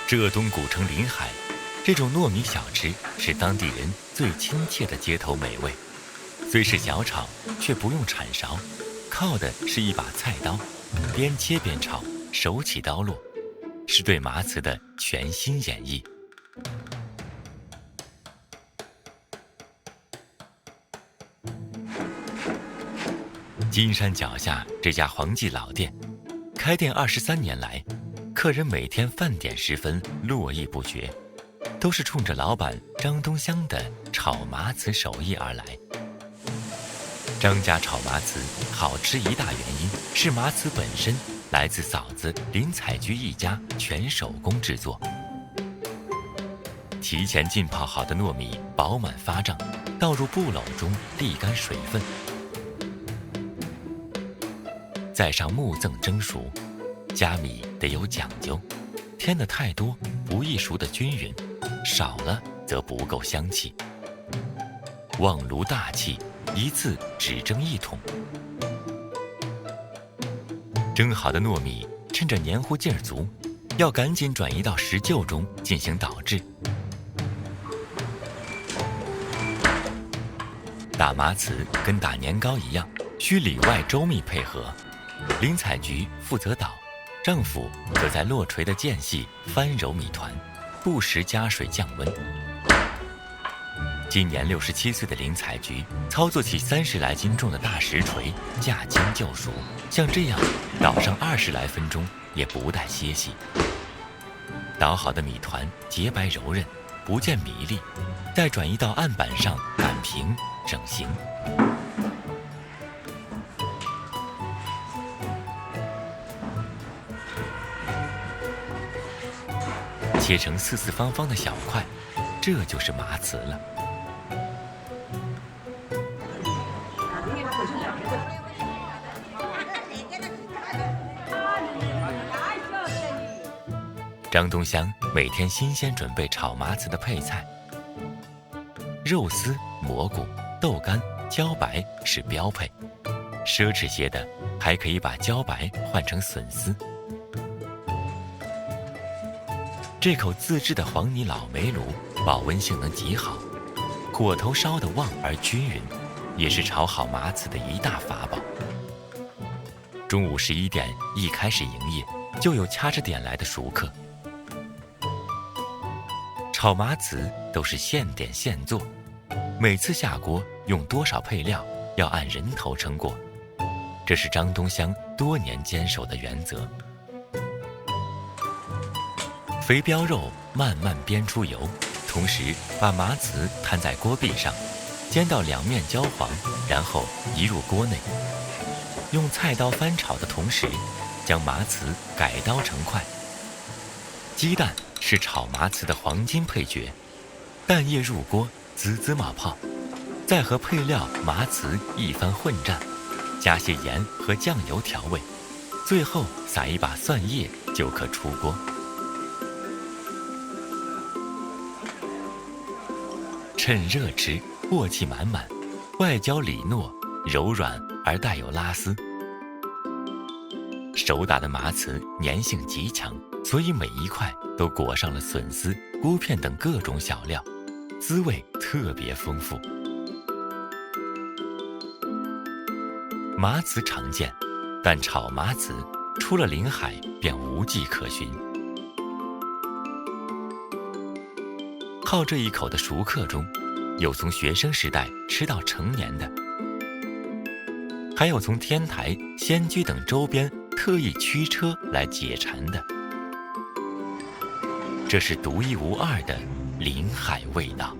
浙东古城临海，这种糯米小吃是当地人最亲切的街头美味。虽是小炒，却不用铲勺，靠的是一把菜刀，边切边炒，手起刀落，是对麻糍的全新演绎。金山脚下这家黄记老店，开店23年来，客人每天饭点时分络绎不绝，都是冲着老板张东乡的炒麻糍手艺而来。张家炒麻糍好吃一大原因是麻糍本身来自嫂子林采菊一家全手工制作，提前浸泡好的糯米饱满发胀，倒入布篓中沥干水分，再上木甑蒸熟。加米得有讲究，添的太多不易熟得均匀，少了则不够香气。望炉大气，一次只蒸1桶。蒸好的糯米趁着黏糊劲儿足，要赶紧转移到石臼中进行捣制。打麻糍跟打年糕一样，需里外周密配合。林采菊负责捣，丈夫则在落锤的间隙翻揉米团，不时加水降温。今年67岁的林采菊操作起30来斤重的大石锤，驾轻就熟，像这样捣上20来分钟也不带歇息。捣好的米团洁白柔韧，不见米粒，再转移到案板上擀平整形。切成四四方方的小块，这就是麻糍了。张东乡每天新鲜准备炒麻糍的配菜，肉丝、蘑菇、豆干、茭白是标配，奢侈些的还可以把茭白换成笋丝。这口自制的黄泥老煤炉保温性能极好，火头烧得旺而均匀，也是炒好麻糍的一大法宝。中午11点一开始营业，就有掐着点来的熟客。炒麻糍都是现点现做，每次下锅用多少配料要按人头称过，这是张东乡多年坚守的原则。肥膘肉慢慢煸出油，同时把麻糍摊在锅壁上，煎到两面焦黄，然后移入锅内。用菜刀翻炒的同时，将麻糍改刀成块。鸡蛋是炒麻糍的黄金配角，蛋液入锅，滋滋冒泡，再和配料麻糍一番混战，加些盐和酱油调味，最后撒一把蒜叶就可出锅。趁热吃，唾气满满，外焦里糯，柔软而带有拉丝。手打的麻糍粘性极强，所以每一块都裹上了笋丝、菇片等各种小料，滋味特别丰富。麻糍常见，但炒麻糍出了临海便无迹可寻。好这一口的熟客中，有从学生时代吃到成年的，还有从天台、仙居等周边特意驱车来解馋的。这是独一无二的临海味道。